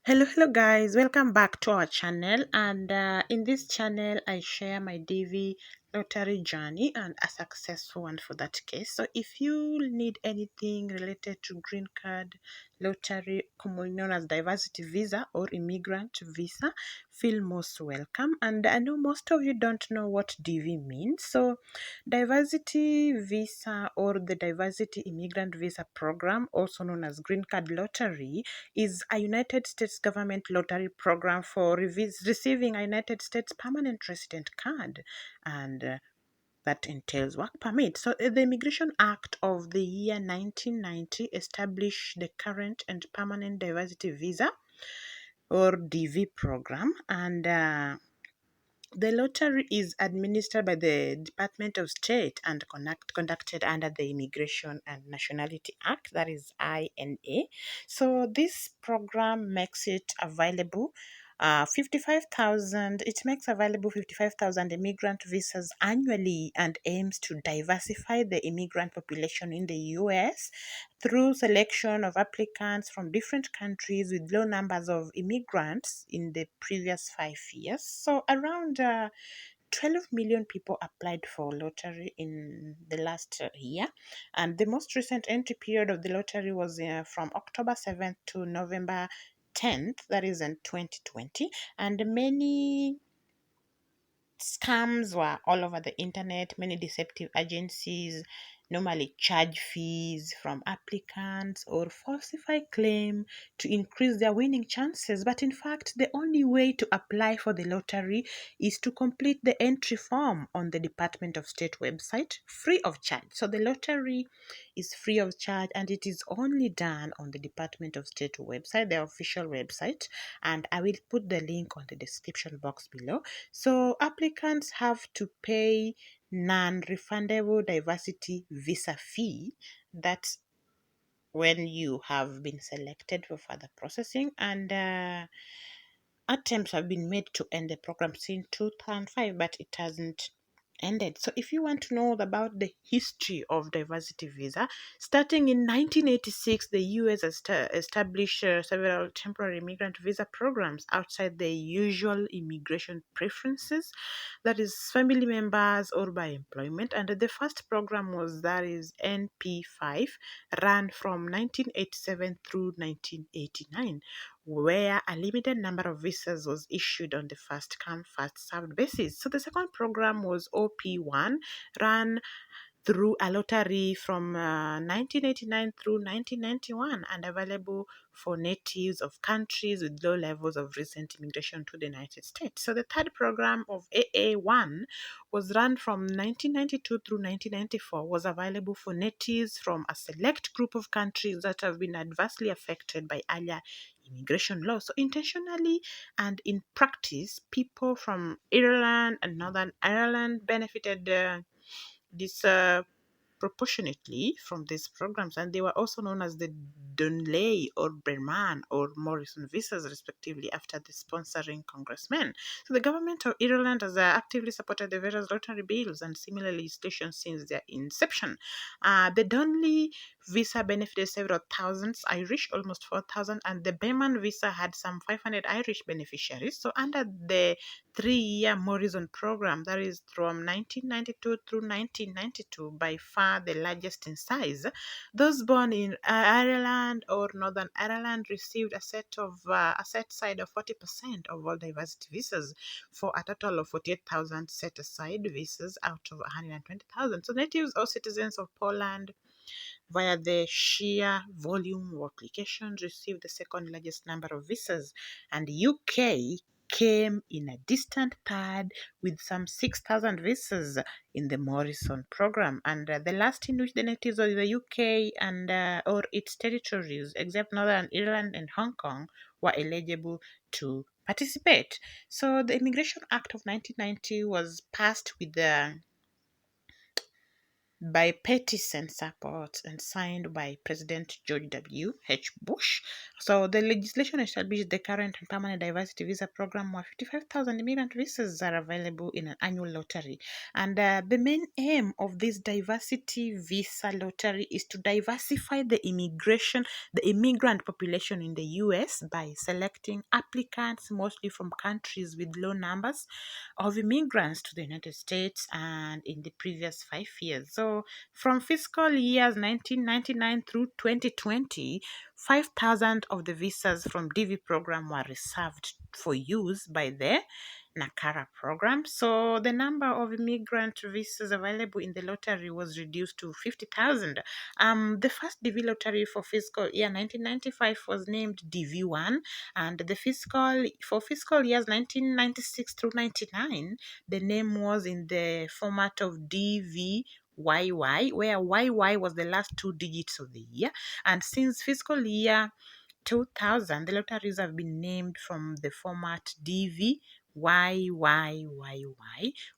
Hello guys, welcome back to our channel. And in this channel I share my DV lottery journey and a successful one for that case. So if you need anything related to green card, lottery, commonly known as diversity visa or immigrant visa, feel most welcome. And I know most of you don't know what DV means. So diversity visa or the diversity immigrant visa program, also known as green card lottery, is a United States government lottery program for receiving a United States permanent resident card, and that entails work permit. So the Immigration Act of the year 1990 established the current and permanent diversity visa or DV program, and the lottery is administered by the Department of State and conducted under the Immigration and Nationality Act, that is INA. So this program makes it available 55,000. It makes available 55,000 immigrant visas annually and aims to diversify the immigrant population in the US through selection of applicants from different countries with low numbers of immigrants in the previous 5 years. So around 12 million people applied for lottery in the last year, and the most recent entry period of the lottery was from October 7th to November 10th, that is in 2020, and many scams were all over the internet. Many deceptive agencies normally charge fees from applicants or falsify claim to increase their winning chances. But in fact, the only way to apply for the lottery is to complete the entry form on the Department of State website free of charge. So the lottery is free of charge and it is only done on the Department of State website, their official website. And I will put the link on the description box below. So applicants have to pay non-refundable diversity visa fee. That's when you have been selected for further processing, and attempts have been made to end the program since 2005, but it hasn't ended. So if you want to know about the history of diversity visa, starting in 1986, the US established several temporary immigrant visa programs outside the usual immigration preferences, that is family members or by employment. And the first program was, that is NP5, ran from 1987 through 1989, where a limited number of visas was issued on the first come first served basis. So the second program was OP1, ran through a lottery from 1989 through 1991, and available for natives of countries with low levels of recent immigration to the United States. So the third program of AA1 was run from 1992 through 1994, was available for natives from a select group of countries that have been adversely affected by earlier immigration laws. So intentionally and in practice, people from Ireland and Northern Ireland benefited disproportionately from these programs, and they were also known as the Donnelly or Berman or Morrison visas, respectively, after the sponsoring congressmen. So the government of Ireland has actively supported the various lottery bills and similar legislation since their inception. The Donnelly visa benefited several thousands Irish, almost 4,000, and the Berman visa had some 500 Irish beneficiaries. So under the 3-year Morrison program, that is from 1992 through 1992, by far the largest in size, those born in Ireland or Northern Ireland received a set side of 40% of all diversity visas, for a total of 48,000 set aside visas out of 120,000. So natives or citizens of Poland, via the sheer volume of applications, received the second largest number of visas, and UK came in a distant third with some 6,000 visas in the Morrison program, and the last in which the natives of the UK and or its territories, except Northern Ireland and Hong Kong, were eligible to participate. So the Immigration Act of 1990 was passed with the bipartisan support and signed by President George W. H. Bush. So the legislation established the current and permanent diversity visa program where 55,000 immigrant visas are available in an annual lottery. And the main aim of this diversity visa lottery is to diversify the immigrant population in the US by selecting applicants mostly from countries with low numbers of immigrants to the United States and in the previous 5 years. So from fiscal years 1999 through 2020, 5,000 of the visas from DV program were reserved for use by the NACARA program. So the number of immigrant visas available in the lottery was reduced to 50,000. The first DV lottery for fiscal year 1995 was named DV1, and for fiscal years 1996 through 99, the name was in the format of DVYY, where YY was the last two digits of the year. And since fiscal year 2000, the lotteries have been named from the format DVYYYY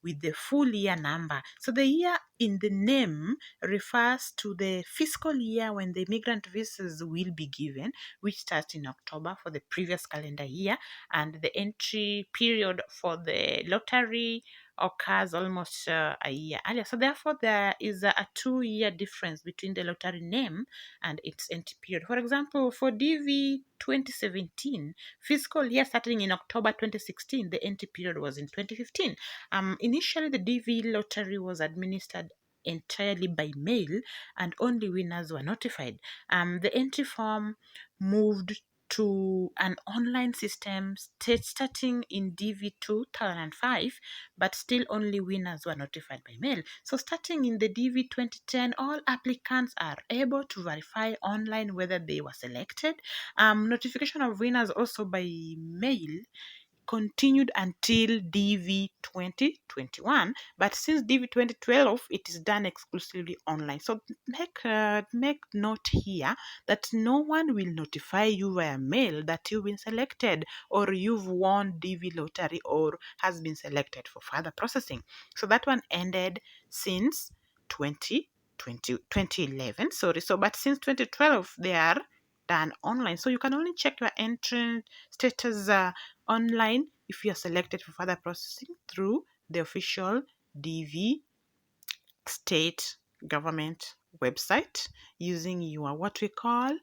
with the full year number. So the year in the name refers to the fiscal year when the immigrant visas will be given, which starts in October for the previous calendar year, and the entry period for the lottery occurs almost a year earlier. So therefore, there is a 2-year difference between the lottery name and its entry period. For example, for DV 2017, fiscal year starting in October 2016, the entry period was in 2015. Initially, the DV lottery was administered entirely by mail and only winners were notified. The entry form moved to an online system starting in DV 2005, but still only winners were notified by mail. So starting in the DV 2010, all applicants are able to verify online whether they were selected. Notification of winners also by mail continued until DV 2021, but since DV 2012, it is done exclusively online. So make note here that no one will notify you via mail that you've been selected or you've won DV lottery or has been selected for further processing. So that one ended since 2011. Sorry. So, but since 2012, they are done online. So you can only check your entrance status online if you are selected for further processing through the official DV state government website using your what we call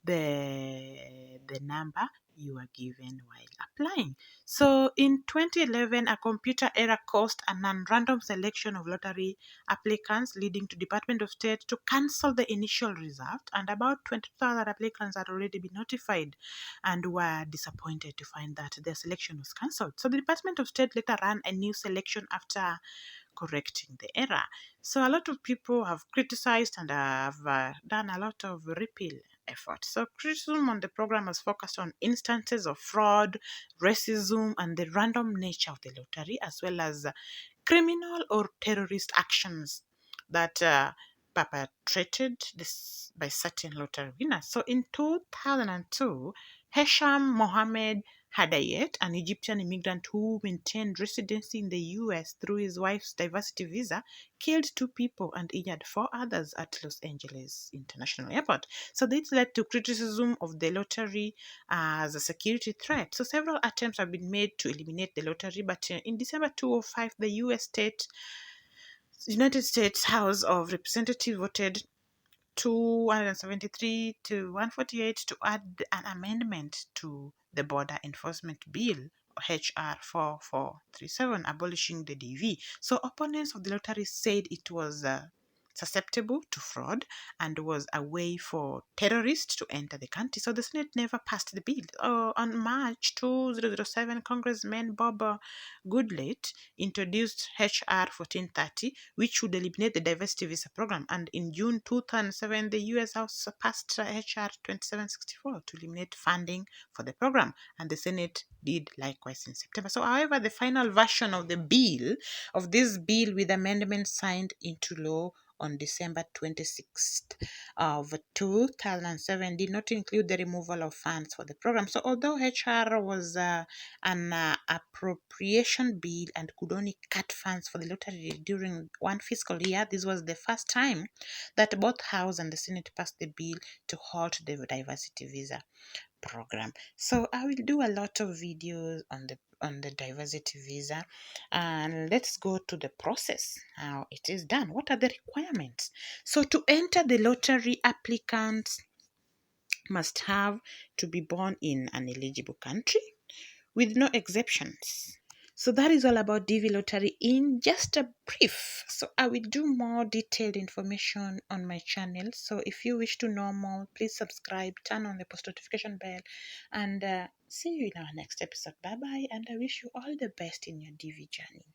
the number you are given while applying. So in 2011, a computer error caused a non-random selection of lottery applicants, leading to Department of State to cancel the initial result, and about 20,000 applicants had already been notified and were disappointed to find that their selection was cancelled. So the Department of State later ran a new selection after correcting the error. So a lot of people have criticized and have done a lot of repeal efforts. So criticism on the program has focused on instances of fraud, racism, and the random nature of the lottery, as well as criminal or terrorist actions that perpetrated this by certain lottery winners. So in 2002, Hesham Mohammed Hadayet, an Egyptian immigrant who maintained residency in the US through his wife's diversity visa, killed 2 people and injured 4 others at Los Angeles International Airport. So this led to criticism of the lottery as a security threat. So several attempts have been made to eliminate the lottery, but in December 2005, the United States House of Representatives voted 273 to 148 to add an amendment to the Border Enforcement Bill, HR 4437, abolishing the DV. So opponents of the lottery said it was susceptible to fraud and was a way for terrorists to enter the country. So the Senate never passed the bill. On March 2007, Congressman Bob Goodlette introduced HR 1430, which would eliminate the diversity visa program. And in June 2007, the US House passed HR 2764 to eliminate funding for the program. And the Senate did likewise in September. So, however, the final version of this bill with amendments signed into law on December 26th of 2007 did not include the removal of funds for the program. So although HR was an appropriation bill and could only cut funds for the lottery during one fiscal year, this was the first time that both House and the Senate passed the bill to halt the diversity visa program. So I will do a lot of videos on the diversity visa, and let's go to the process, how it is done. What are the requirements? So to enter the lottery, applicants must have to be born in an eligible country with no exceptions. So that is all about DV Lottery in just a brief. So I will do more detailed information on my channel. So if you wish to know more, please subscribe, turn on the post notification bell, and see you in our next episode. Bye bye, and I wish you all the best in your DV journey.